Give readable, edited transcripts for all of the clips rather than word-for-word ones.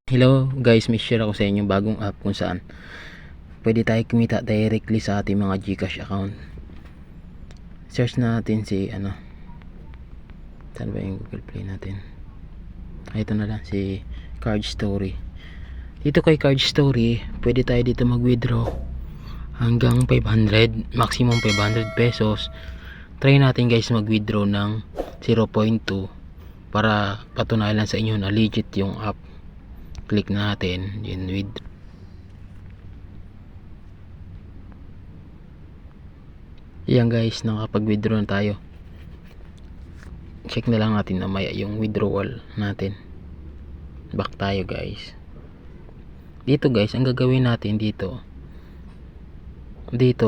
Hello guys, may share ako sa inyo bagong app kung saan pwede tayo kumita directly sa ating mga GCash account. Search natin si saan ba yung Google Play natin? Ito na lang, si Card Story. Dito kay Card Story, pwede tayo dito mag-withdraw hanggang 500, maximum 500 pesos. Try natin guys mag-withdraw ng 0.2 para patunayan lang sa inyo na legit yung app. Click natin yun, with yan guys, nakapag-withdraw na tayo. Check na lang natin na maya yung withdrawal natin. Back tayo guys. Dito guys, ang gagawin natin dito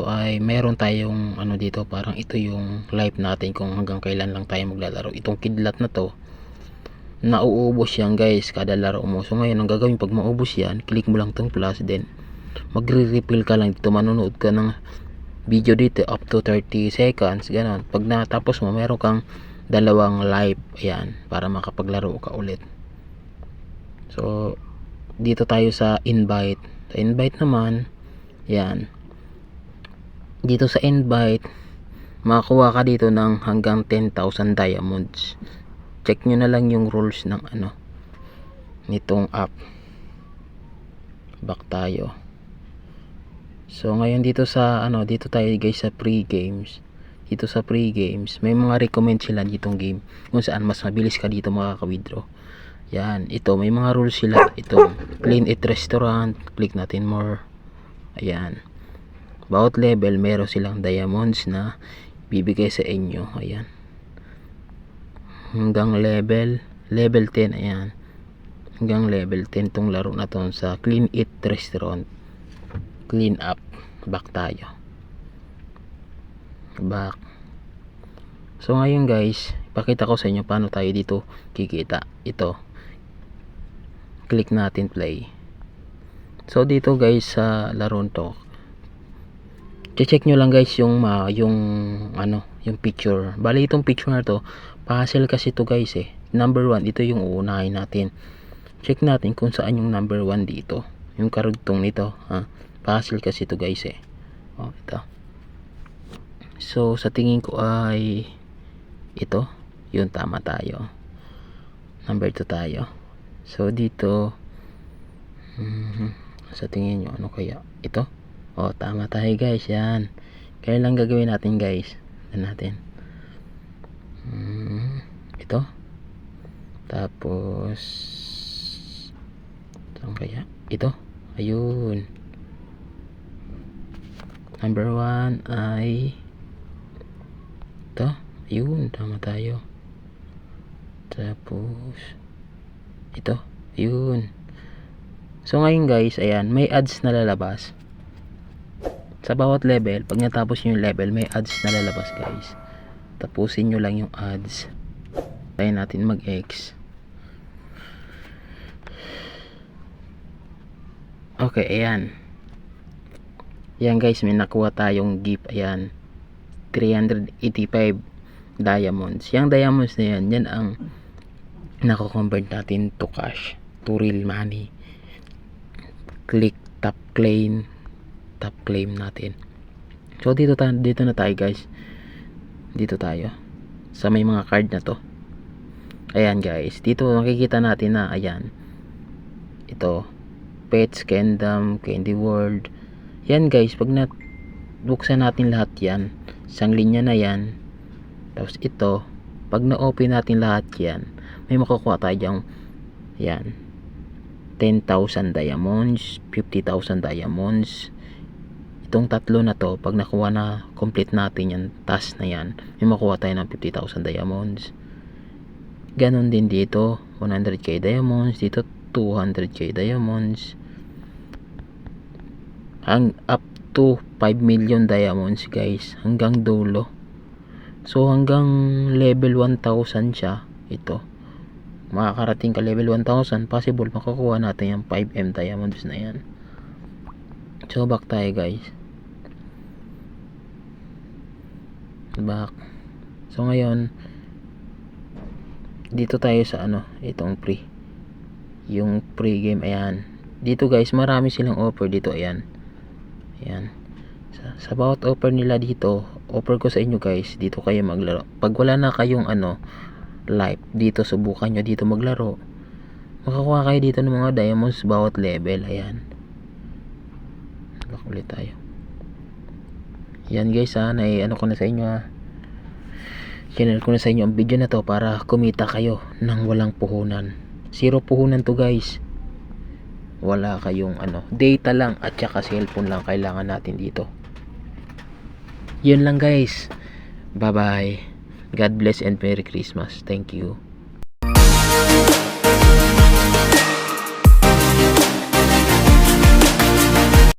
ay meron tayong dito, parang ito yung life natin kung hanggang kailan lang tayo maglalaro. Itong kidlat na to, nauubos yan guys kada laro mo. So ngayon ang gagawin pag maubos yan, click mo lang tong plus, then magre-refill ka lang dito, manonood ka ng video dito up to 30 seconds ganon. Pag natapos mo, meron kang dalawang live, ayan, para makapaglaro ka ulit. So dito tayo sa invite. Sa invite naman, yan, dito sa invite makakuha ka dito ng hanggang 10,000 diamonds. Check nyo na lang yung rules ng nitong app. Back tayo. So ngayon dito sa dito tayo guys sa free games. Dito sa free games may mga recommend sila ditong game kung saan mas mabilis ka dito makaka-withdraw. Yan, ito may mga rules sila. Ito, Clean Eat Restaurant, click natin more. Ayan, bawat level meron silang diamonds na bibigay sa inyo. Ayan, hanggang level 10. Ayan, hanggang level 10 tong laro na to sa Clean Eat Restaurant. Clean up. Back tayo. Back. So ngayon guys, ipakita ko sa inyo paano tayo dito kikita. Ito, click natin play. So dito guys sa laro to, check nyo lang guys yung yung picture. Bali itong picture na to, puzzle kasi to guys Number 1, ito yung uunahin natin. Check natin kung saan yung number 1 dito. Yung karugtong nito, puzzle kasi to guys ito. So sa tingin ko ay ito, yun, tama tayo. Number 2 tayo. So dito sa tingin nyo ano kaya ito? Tama tayo guys, yan. Kaya lang gagawin natin guys, natin ito, tapos saan kaya ito? Ayun, number 1 ay ito. Ayun, tama tayo. Tapos ito, ayun. So ngayon guys, ayan, may ads na lalabas sa bawat level. Pag natapos nyo yung level, may ads na lalabas guys. Tapusin nyo lang yung ads. Tayo natin mag-X. Okay, ayan. Ayan guys, may nakuha tayong gift. Ayan, 385 diamonds. Yung diamonds na yan, yan ang nako-convert natin to cash, to real money. Click tap claim natin. So dito na tayo guys. Dito tayo sa may mga card na to. Ayan guys, dito makikita natin na ayan, ito, Pets, Kingdom, Candy World. Yan guys, pag buksan natin lahat yan, isang linya na yan, tapos ito, pag na-open natin lahat yan, may makukuha tayo dyang, yan, 10,000 diamonds, 50,000 diamonds. Itong tatlo na to, pag nakuha na, complete natin yan, task na yan, may makuha tayo ng 50,000 diamonds. Ganon din dito, 100k diamonds, dito 200k diamonds, up to 5 million diamonds guys, hanggang dulo. So hanggang level 1000 siya. Ito, makakarating ka level 1000, possible makukuha natin yung 5M diamonds na yan. So back tayo guys. Back. So ngayon dito tayo sa itong free. yung pre-game. Ayan, dito guys marami silang offer dito. Ayan, ayan, sa bawat offer nila dito, offer ko sa inyo guys, dito kayo maglaro. Pag wala na kayong life dito, subukan nyo dito maglaro. Makakuha kayo dito ng mga diamonds bawat level. Ayan, lock ulit tayo. Yan guys ko na sa inyo channel ko na sa inyo ang video na to para kumita kayo ng walang puhunan. Zero puhunan to guys. Wala kayong data lang at saka cellphone lang kailangan natin dito. Yun lang guys. Bye bye. God bless and Merry Christmas. Thank you.